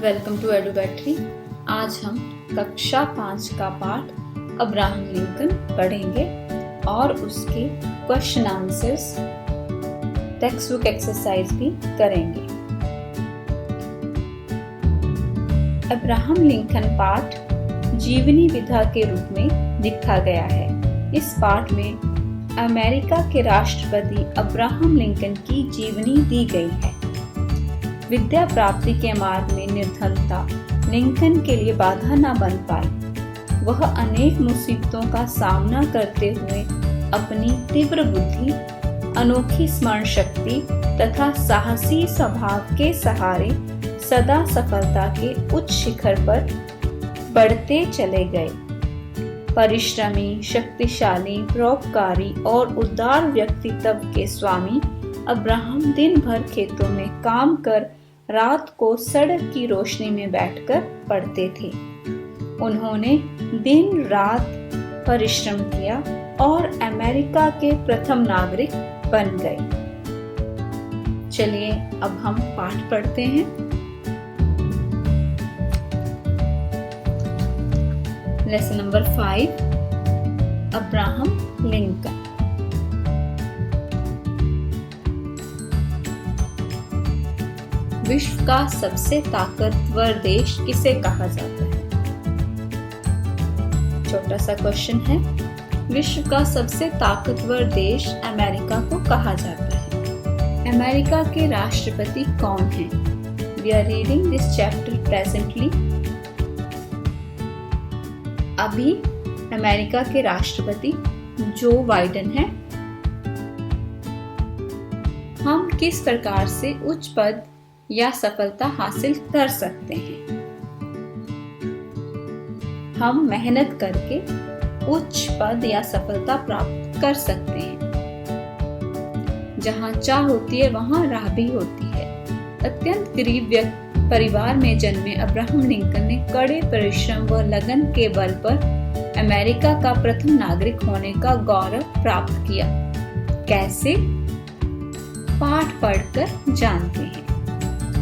Welcome to edu battery. आज हम कक्षा 5 का पाठ अब्राहम लिंकन पढ़ेंगे और उसके question answers text book exercise भी करेंगे। अब्राहम लिंकन पाठ जीवनी विधा के रूप में लिखा गया है। इस पाठ में अमेरिका के राष्ट्रपति अब्राहम लिंकन की जीवनी दी गई है। विद्या प्राप्ति के मार्ग में निर्धनता लिंकन के लिए बाधा न बन पाई। वह अनेक मुसीबतों का सामना करते हुए अपनी तीव्र बुद्धि, अनोखी स्मरण शक्ति तथा साहसी स्वभाव के सहारे सदा सफलता के उच्च शिखर पर बढ़ते चले गए। परिश्रमी, शक्तिशाली, परोपकारी और उदार व्यक्तित्व के स्वामी अब्राहम दिन भर खेतों में काम कर रात को सड़क की रोशनी में बैठकर पढ़ते थे। उन्होंने दिन रात परिश्रम किया और अमेरिका के प्रथम नागरिक बन गए। चलिए अब हम पाठ पढ़ते हैं। Lesson number 5, Abraham Lincoln. विश्व का सबसे ताकतवर देश किसे कहा जाता है? छोटा सा क्वेश्चन है। विश्व का सबसे ताकतवर देश अमेरिका को कहा जाता है। अमेरिका के राष्ट्रपति कौन हैं? We are reading this chapter presently. अभी अमेरिका के राष्ट्रपति जो बाइडेन हैं। हम किस प्रकार से उच्च पद या सफलता हासिल कर सकते हैं? हम मेहनत करके उच्च पद या सफलता प्राप्त कर सकते हैं। जहाँ चाह होती है वहाँ राह भी होती है। अत्यंत गरीब परिवार में जन्मे अब्राहम लिंकन ने कड़े परिश्रम व लगन के बल पर अमेरिका का प्रथम नागरिक होने का गौरव प्राप्त किया। कैसे? पाठ पढ़कर जानते हैं।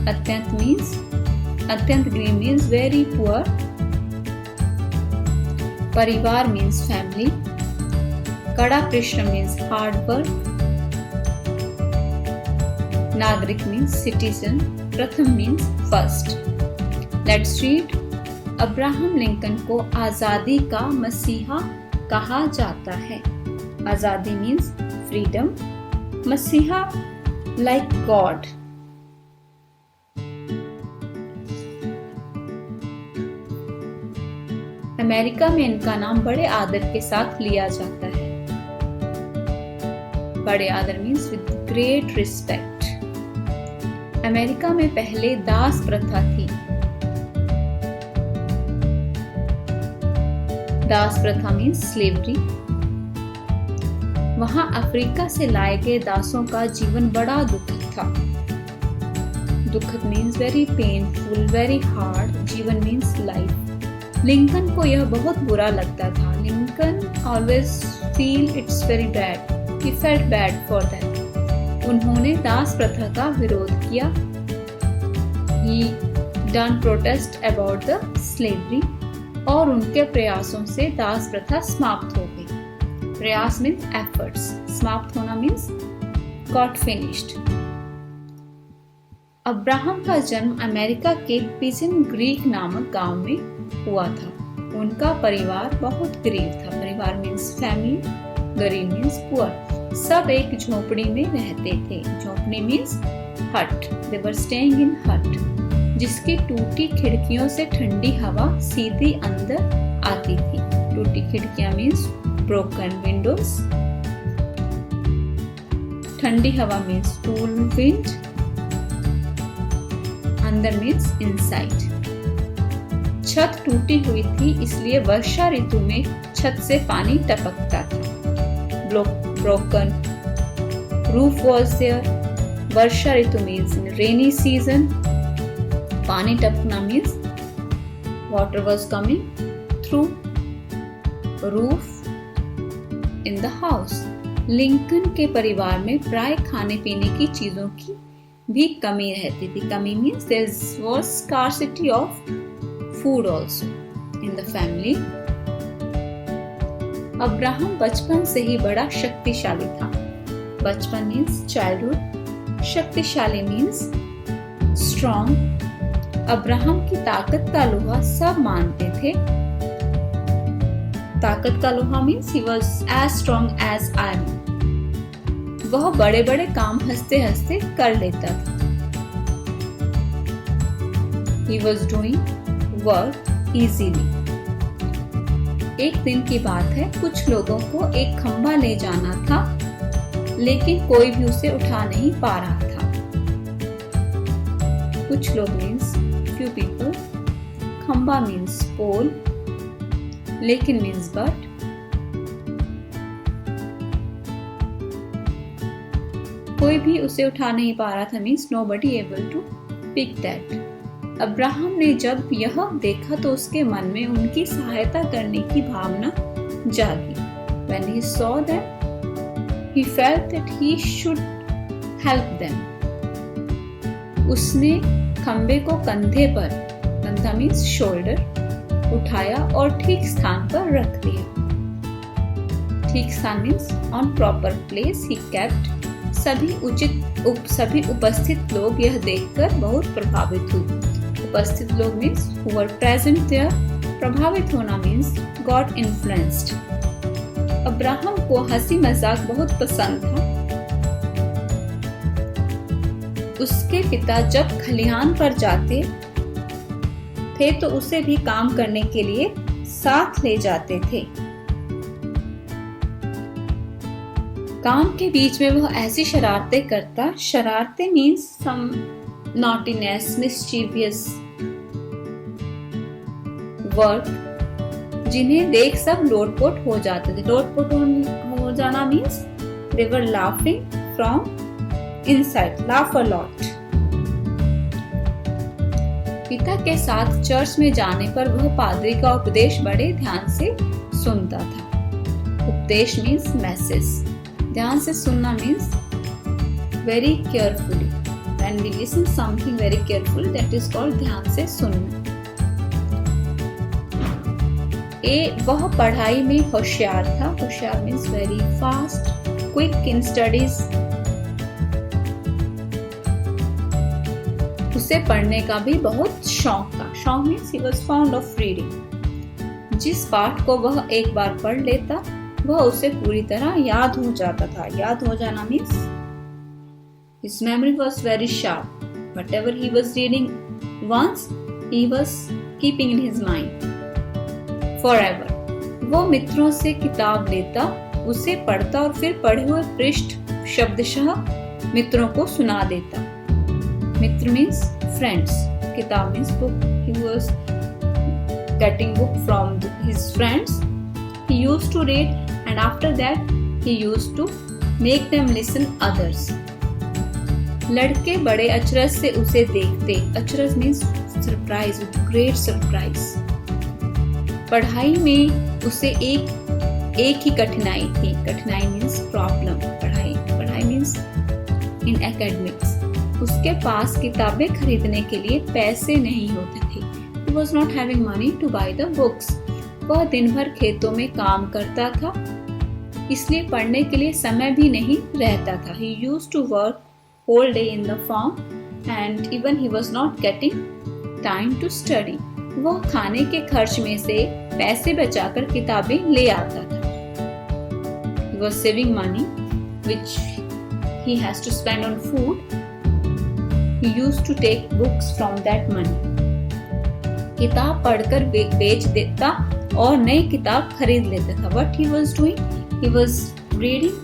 अत्यंत गरीब मीन्स वेरी पुअर। परिवार मीन्स फैमिली। कड़ा परिश्रम मीन्स हार्ड वर्क। नागरिक मीन्स सिटीजन। प्रथम means first. Let's read. Abraham Lincoln को आजादी का मसीहा कहा जाता है। आजादी मीन्स फ्रीडम। मसीहा लाइक गॉड। अमेरिका में इनका नाम बड़े आदर के साथ लिया जाता है। बड़े आदर means with great respect. America में पहले दास प्रथा थी। दास प्रथा मीन्स स्लेवरी। वहां अफ्रीका से लाए गए दासों का जीवन बड़ा दुखद था। दुखद means very painful, very hard. जीवन मीन्स लाइफ। लिंकन को यह बहुत बुरा लगता था। Lincoln always feel it's very bad. He felt bad for that. उन्होंने दास प्रथा का विरोध किया। He done protest about the slavery और उनके प्रयासों से दास प्रथा समाप्त हो गई। प्रयास मीन्स एफर्ट्स। समाप्त होना मीन्स गॉट फिनिश्ड। अब्राहम का जन्म अमेरिका के पिजन ग्रीक नामक गांव में हुआ था। उनका परिवार बहुत गरीब था। परिवार मीन्स फैमिली। गरीब मीन्स पुअर। सब एक झोपड़ी में रहते थे। झोपड़ी मीन्स हट। दे वर स्टेइंग इन हट, जिसकी टूटी खिड़कियों से ठंडी हवा सीधी अंदर आती थी। टूटी खिड़कियां मीन्स ब्रोकन विंडोज। ठंडी हवा मीन्स कूल विंड। अंदर मीन्स इनसाइड। छत टूटी हुई थी, इसलिए वर्षा ऋतु में छत से पानी टपकता था। Broken roof was there. वर्षा ऋतु मीन्स रेनी सीजन। पानी टपकना means water was coming through roof in the house. Lincoln के परिवार में प्राय खाने पीने की चीजों की भी कमी रहती थी. कमी means there was scarcity of food also in the family. Abraham बचपन से ही बड़ा शक्तिशाली था. बचपन means childhood, शक्तिशाली means strong. अब्राहम की ताकत का लोहा सब मानते थे. ताकत का लोहा means he was as strong as iron. वह बड़े बड़े काम हंसते हंसते कर लेता था. He was doing work easily. एक दिन की बात है, कुछ लोगों को एक खंभा ले जाना था, लेकिन कोई भी उसे उठा नहीं पा रहा था. कुछ लोग means few people, खंभा means pole, लेकिन means but. कोई भी उसे उठा नहीं पा रहा था means nobody able to pick that. Abraham ने जब यह देखा तो उसके मन में उनकी सहायता करने की भावना जागी. When he saw that, he felt that he should help them. उसने खंबे को कंधे पर, कंधा means shoulder, उठाया और ठीक स्थान पर रख दिया. ठीक स्थान means on proper place he kept. सभी उपस्थित लोग यह देखकर बहुत प्रभावित हुए. उपस्थित लोग means who were present there. प्रभावित होना means got influenced. अब्राहम को हंसी मजाक बहुत पसंद था. उसके पिता जब खलिहान पर जाते थे तो उसे भी काम करने के लिए साथ ले जाते थे. काम के बीच में वह ऐसी शरारतें करता. शरारतें means some naughtiness, mischievous work, जिन्हें देख सब लोटपोट हो जाते थे. लोटपोट हो जाना means they were laughing from inside, laugh a lot. पिता के साथ चर्च में जाने पर वह पादरी का उपदेश बड़े ध्यान से सुनता था. उपदेश means message. ध्यान से सुनना means very carefully. When we listen something very carefully, that is called ध्यान से सुनना. वह पढ़ाई में होशियार था. होशियार means very fast, quick in studies. उसे पढ़ने का भी बहुत शौक था. शौक means he was fond of reading. जिस पाठ को वह एक बार पढ़ लेता वह उसे पूरी तरह याद हो जाता था. याद हो जाना means his memory was very sharp. Whatever he was reading once, he was keeping in his mind forever. वो मित्रों से किताब लेता, उसे पढ़ता और फिर पढ़े हुए पृष्ठ शब्दशः मित्रों को सुना देता. मित्र means friends. किताब means book. He was getting book from his friends. He used to read and after that he used to make them listen others. लड़के बड़े अचरज से उसे देखते. अचरज means surprise, with great surprise. पढ़ाई में उसे एक ही कठिनाई थी. कठिनाई means problem. पढ़ाई means in academics. उसके पास किताबें खरीदने के लिए पैसे नहीं होते थे. He was not having money to buy the books. वह दिन भर खेतों में काम करता था, इसलिए पढ़ने के लिए समय भी नहीं रहता था. He used to work whole day in the farm and even he was not getting time to study. वह खाने के खर्च में से पैसे बचाकर किताबें ले आता था. He was saving money which he has to spend on food. He used to take books from that money. किताब पढ़कर बेच देता और नई किताब खरीद लेता था. What he was doing? He was reading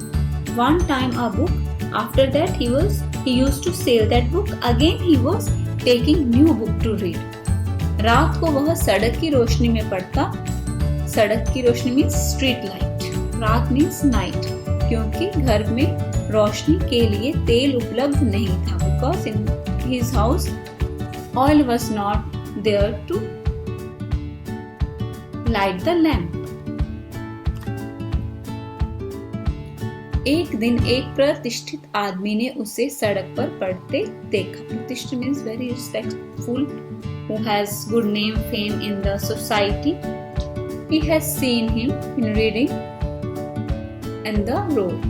one time a book. After that he used to sell that book. Again he was taking new book to read. रात को वह सड़क की रोशनी में पढ़ता. सड़क की रोशनी means street light. रात means night. क्योंकि घर में रोशनी के लिए तेल उपलब्ध नहीं था. Because in his house oil was not there to light the lamp. एक दिन एक प्रतिष्ठित आदमी ने उसे सड़क पर पढ़ते देखा। प्रतिष्ठित means very respectful, who has good name, fame in the society. He has seen him in reading in the road.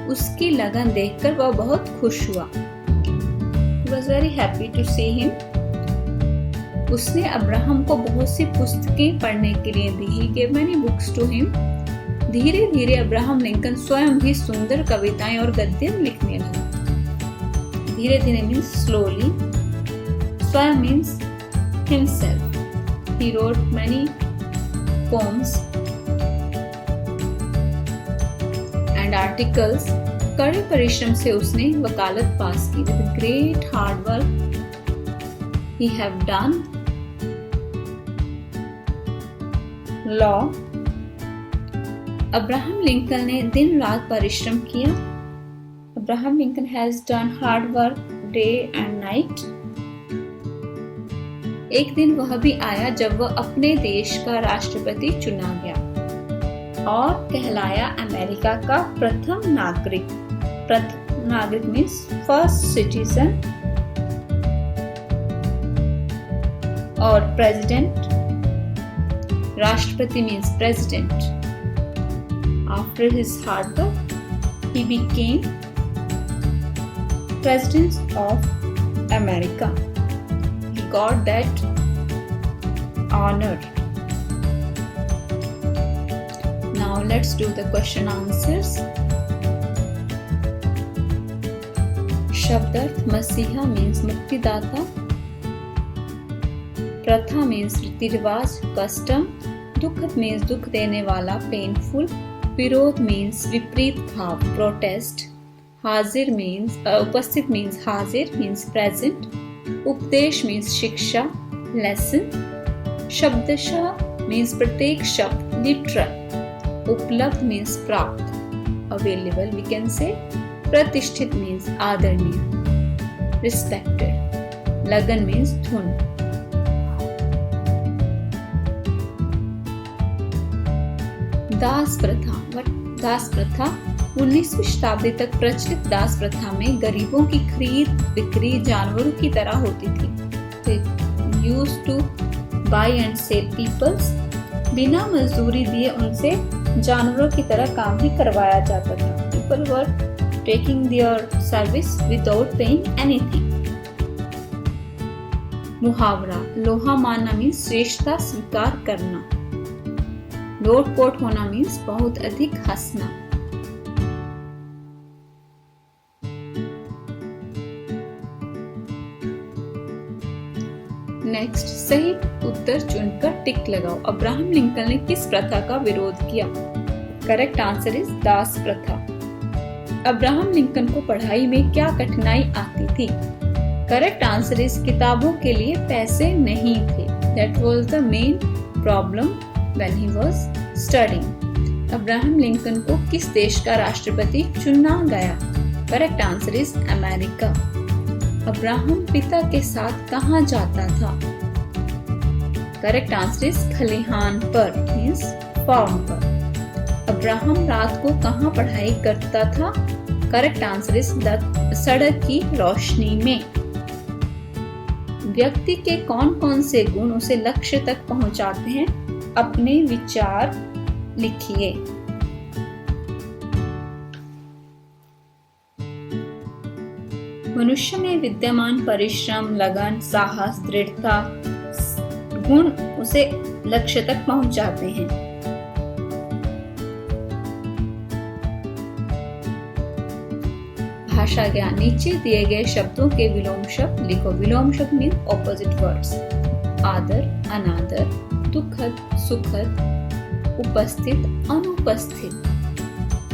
उसकी लगन देखकर वह बहुत खुश हुआ। He was very happy to see him. उसने अब्राहम को बहुत सी पुस्तकें पढ़ने के लिए दी। He gave many books to him. धीरे धीरे अब्राहम लिंकन स्वयं भी सुंदर कविताएं और गद्य लिखने लगा। धीरे धीरे मीन्स स्लोली, स्वयं means himself. He wrote many poems and articles. कड़े परिश्रम से उसने वकालत पास की। With great hard work he have done law. Abraham Lincoln ने दिन रात परिश्रम किया। Abraham Lincoln has done hard work day and night. एक दिन वह भी आया जब वह अपने देश का राष्ट्रपति चुना गया और कहलाया अमेरिका का प्रथम नागरिक। प्रथम नागरिक मीन्स फर्स्ट सिटीजन। और प्रेसिडेंट, राष्ट्रपति means president. After his hard work, he became President of America. He got that honor. Now let's do the question answers. शब्दार्थ मसीहा means मुक्तिदाता, प्रथा means रीति रिवाज, custom, दुखद means दुख देने वाला, painful, विरोध मीन्स विपरीत भाव, प्रोटेस्ट, हाजिर मीन्स उपस्थित मीन्स हाजिर मीन्स प्रेजेंट, उपदेश मीन्स शिक्षा, लेसन, शब्दशः मीन्स प्रत्येक शब्द, लिटरल, उपलब्ध मीन्स प्राप्त, अवेलेबल वी कैन से, प्रतिष्ठित मीन्स आदरणीय, रिस्पेक्टेड, लगन मीन्स धुन। दास प्रथा। दास प्रथा 19वीं शताब्दी तक प्रचलित दास प्रथा में गरीबों की खरीद बिक्री जानवरों की तरह होती थी। They used to buy and sell peoples. बिना मजदूरी दिए उनसे जानवरों की तरह काम भी करवाया जाता था। People were taking their service without paying anything. मुहावरा। लोहा मानना मीन्स श्रेष्ठता स्वीकार करना। लोटपोट होना मीन्स बहुत अधिक हंसना। नेक्स्ट, सही उत्तर चुनकर टिक लगाओ। अब्राहम लिंकन ने किस प्रथा का विरोध किया? करेक्ट आंसर इज दास प्रथा। अब्राहम लिंकन को पढ़ाई में क्या कठिनाई आती थी? करेक्ट आंसर इज किताबों के लिए पैसे नहीं थे। That was the main problem when he was studying. Abraham Lincoln को किस देश का राष्ट्रपति चुना गया? Correct answer is America. Abraham पिता के साथ कहाँ जाता था? करेक्ट आंसर इज खलिहान पर मीन्स फार्म पर। अब्राहम रात को कहाँ पढ़ाई करता था? करेक्ट आंसर इज सड़क की रोशनी में। व्यक्ति के कौन कौन से गुण उसे लक्ष्य तक पहुंचाते हैं? अपने विचार लिखिए। मनुष्य में विद्यमान परिश्रम, लगन, साहस, दृढ़ता गुण उसे लक्ष्य तक पहुंचाते हैं। भाषा ज्ञान। नीचे दिए गए शब्दों के विलोम शब्द लिखो। विलोम शब्द मीन ऑपोजिट वर्ड्स। आदर, अनादर, दुखद, सुखद, उपस्थित, अनुपस्थित,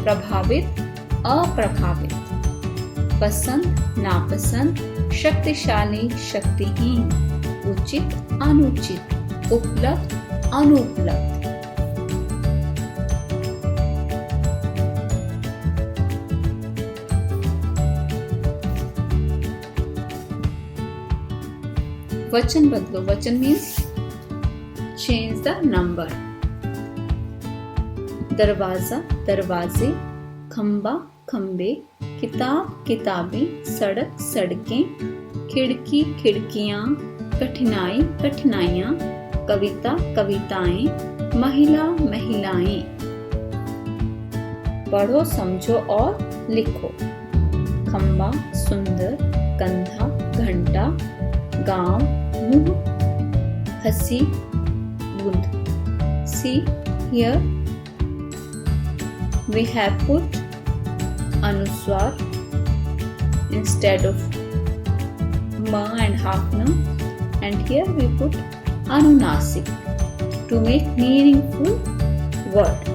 प्रभावित, अप्रभावित, पसंद, नापसंद, शक्तिशाली, शक्तिहीन, उचित, अनुचित, उपलब्ध, अनुपलब्ध। वचन बदलो। वचन मीन्स चेंज द नंबर। दरवाजा, दरवाजे, खंबा, खंबे, किताब किताबें, सड़क सड़कें, खिड़की खिड़कियां, कठिनाई कठिनाइयां, कविता कविताएं, महिला महिलाएं। पढ़ो, समझो और लिखो। खंबा सुंदर, कंधा घंटा, गांव मुंह, हंसी बूंद। See here we have put anuswar instead of ma and half na, and here we put anunasik to make meaningful word.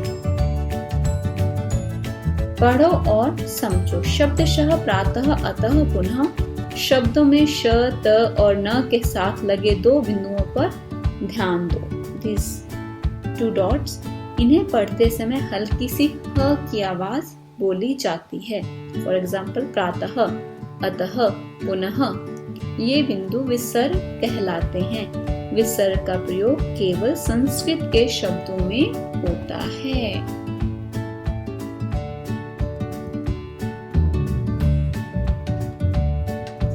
पढ़ो और समझो। शब्दशः प्रातः अतः पुनः शब्दों में श त और न के साथ लगे दो बिंदुओं पर ध्यान दो। These two dots, इन्हें पढ़ते समय हल्की सी ह की आवाज बोली जाती है। फॉर एग्जाम्पल प्रातः, अतः, पुनः। ये बिंदु विसर्ग कहलाते हैं। विसर्ग का प्रयोग केवल संस्कृत के शब्दों में होता है।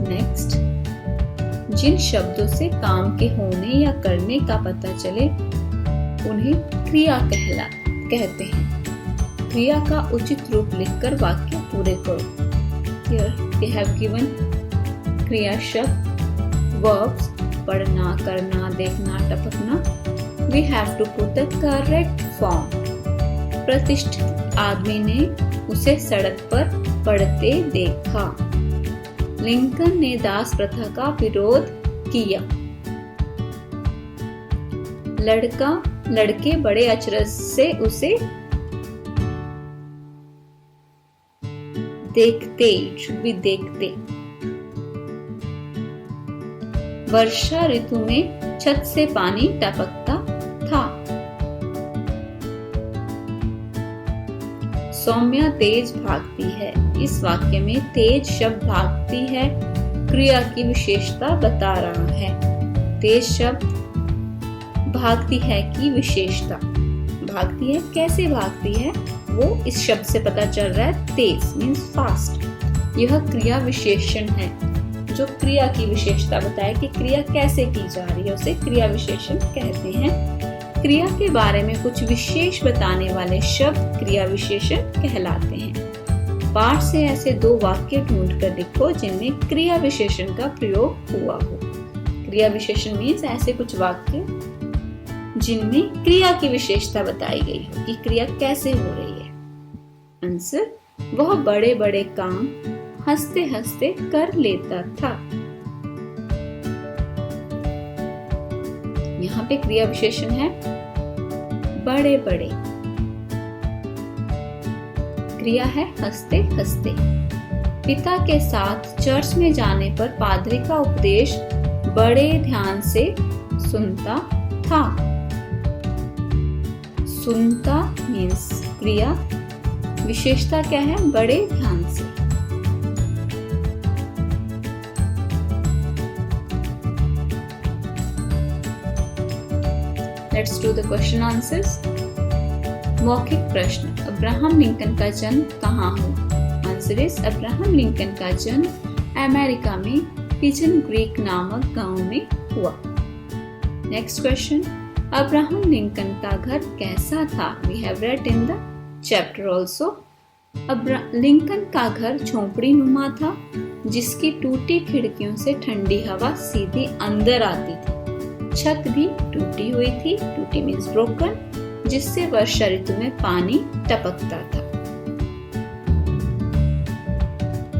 नेक्स्ट, जिन शब्दों से काम के होने या करने का पता चले उन्हें क्रिया कहते हैं। क्रिया का उचित रूप लिखकर वाक्य पूरे करो। Here they have given क्रिया शब्द, verbs, पढ़ना, करना, देखना, टपकना। We have to put the correct form. प्रतिष्ठित आदमी ने उसे सड़क पर पढ़ते देखा। लिंकन ने दास प्रथा का विरोध किया। लड़के बड़े अचरज से उसे देखते। वर्षा ऋतु में छत से पानी टपकता था। सौम्या तेज भागती है। इस वाक्य में तेज शब्द भागती है क्रिया की विशेषता बता रहा है। तेज शब्द भागती है की विशेषता। भागती है, कैसे भागती है वो इस शब्द से पता चल रहा है। तेज मीन्स फास्ट। यह क्रिया विशेषण है जो क्रिया की विशेषता बताए कि क्रिया कैसे की जा रही है, उसे क्रिया विशेषण कहते हैं। क्रिया के बारे में कुछ विशेष बताने वाले शब्द क्रिया विशेषण कहलाते हैं। पाठ से ऐसे दो वाक्य ढूंढ कर लिखो जिनमें क्रिया विशेषण का प्रयोग हुआ हो। क्रिया विशेषण मीन्स ऐसे कुछ वाक्य जिनमें क्रिया की विशेषता बताई गई हो कि क्रिया कैसे हो रही है। आंसर, वह बड़े बड़े काम हंसते हंसते कर लेता था। यहाँ पे क्रिया विशेषण है बड़े बड़े। क्रिया है हंसते हंसते। पिता के साथ चर्च में जाने पर पादरी का उपदेश बड़े ध्यान से सुनता था। सुनता मीन्स क्रिया, विशेषता क्या है? बड़े ध्यान से। Let's do the question answers. मौखिक प्रश्न, अब्राहम लिंकन का जन्म कहाँ हुआ? आंसर इज, अब्राहम लिंकन का जन्म अमेरिका में पिजन क्रीक नामक गांव में हुआ। नेक्स्ट क्वेश्चन, अब्राहम लिंकन का घर कैसा था? We have read in the chapter also. Lincoln का घर झोपड़ी नुमा था जिसकी टूटी खिड़कियों से ठंडी हवा सीधी अंदर आती थी। छत भी टूटी हुई थी, टूटी मीन्स ब्रोकन, जिससे वर्षा ऋतु में पानी टपकता था।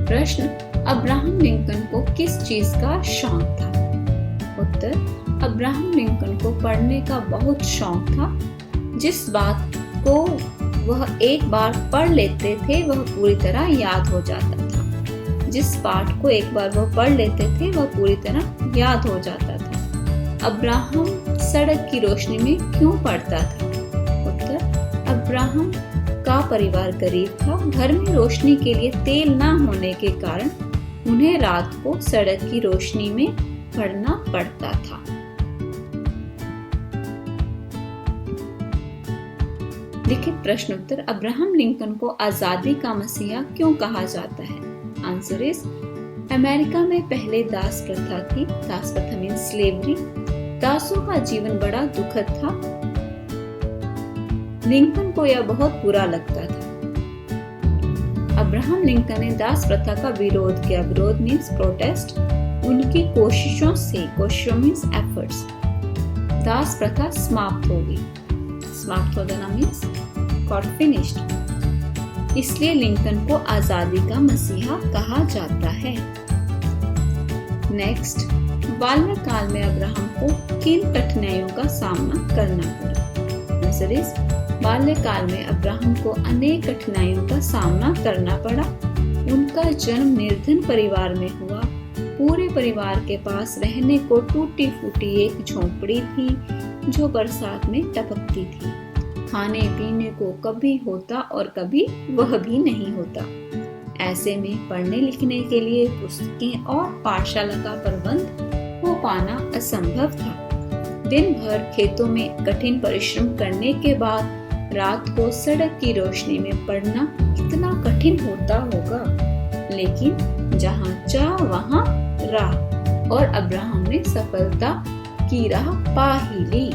प्रश्न, अब्राहम लिंकन को किस चीज का शौक था? उत्तर, अब्राहम लिंकन को पढ़ने का बहुत शौक था। जिस बात को वह एक बार पढ़ लेते थे वह पूरी तरह याद हो जाता था। जिस पाठ को एक बार वह पढ़ लेते थे वह पूरी तरह याद हो जाता था। अब्राहम सड़क की रोशनी में क्यों पढ़ता था? उत्तर, अब्राहम का परिवार गरीब था। घर में रोशनी के लिए तेल न होने के कारण उन्हें रात को सड़क की रोशनी में पढ़ना पड़ता था। लिखित प्रश्न उत्तर। अब्राहम लिंकन को आजादी का मसीहा क्यों कहा जाता है? आंसर इज, अमेरिका में पहले दास प्रथा थी। दास प्रथा मीन्स स्लेवरी। दासों का जीवन बड़ा दुखद था। लिंकन को यह बहुत बुरा लगता था। अब्राहम लिंकन ने दास प्रथा का विरोध किया। विरोध मीन्स प्रोटेस्ट। उनकी कोशिशों मीन्स एफर्ट्स, दास प्रथा समाप्त हो गई। समाप्त हो जाना मीन्स गॉट फिनिश्ड। इसलिए लिंकन को आजादी का मसीहा कहा जाता है। नेक्स्ट, बाल्यकाल में अब्राहम को किन कठिनाइयों का सामना करना पड़ा? आंसर इज, बाल्यकाल में अब्राहम को अनेक कठिनाइयों का सामना करना पड़ा। उनका जन्म निर्धन परिवार में हुआ। पूरे परिवार के पास रहने को टूटी फूटी एक झोंपड़ी थी जो बरसात में टपकती थी। खाने पीने को कभी होता और कभी वह भी नहीं होता। ऐसे में पढ़ने लिखने के लिए पुस्तकें और पाठशाला का प्रबंध हो पाना असंभव था। दिन भर खेतों में कठिन परिश्रम करने के बाद रात को सड़क की रोशनी में पढ़ना कितना कठिन होता होगा। लेकिन जहाँ चाह वहाँ राह, और अब्राहम ने सफलता की राह पा ही ली।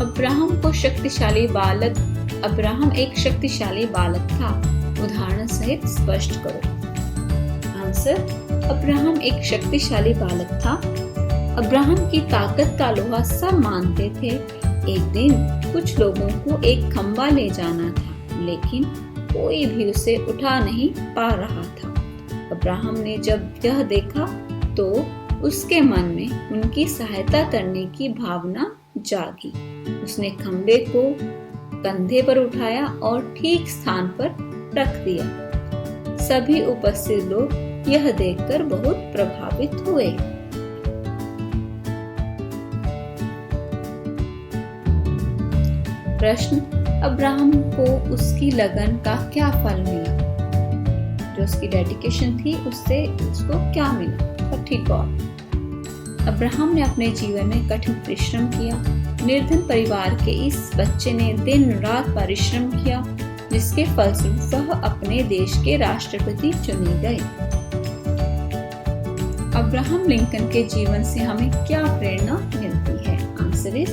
अब्राहम एक शक्तिशाली बालक था। उदाहरण सहित स्पष्ट करो। आंसर, अब्राहम एक शक्तिशाली बालक था। अब्राहम की ताकत का लोहा सब मानते थे। एक दिन कुछ लोगों को एक खंबा ले जाना था, लेकिन कोई भी उसे उठा नहीं पा रहा था। अब्राहम ने जब यह देखा तो उसके मन में उनकी सहायता करने की भावना जागी। उसने खंबे को कंधे पर उठाया और ठीक स्थान पर रख दिया। सभी उपस्थित लोग यह देखकर बहुत प्रभावित हुए। प्रश्न, अब्राहम को उसकी लगन का क्या फल मिला? जो उसकी डेडिकेशन थी उससे उसको क्या मिला? ठीक गॉड। अब्राहम ने अपने जीवन में कठिन परिश्रम किया। निर्धन परिवार के इस बच्चे ने दिन रात परिश्रम किया, जिसके फलस्वरूप वह अपने देश के राष्ट्रपति चुने गए। अब्राहम लिंकन के जीवन से हमें क्या प्रेरणा मिलती है? आंसर इज,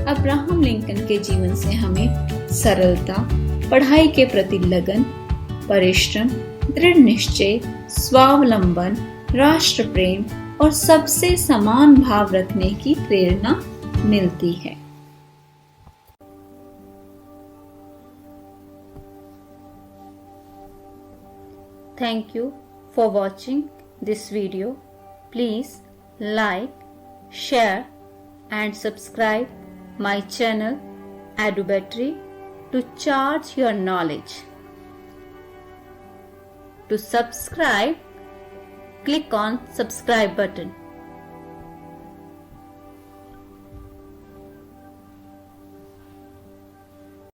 अब्राहम लिंकन के जीवन से हमें सरलता, पढ़ाई के प्रति लगन, परिश्रम, दृढ़ निश्चय, स्वावलंबन, राष्ट्र प्रेम और सबसे समान भाव रखने की प्रेरणा मिलती है। Thank you for watching this video. Please like, share and subscribe my channel EduBattery to charge your knowledge. To subscribe, click on subscribe button.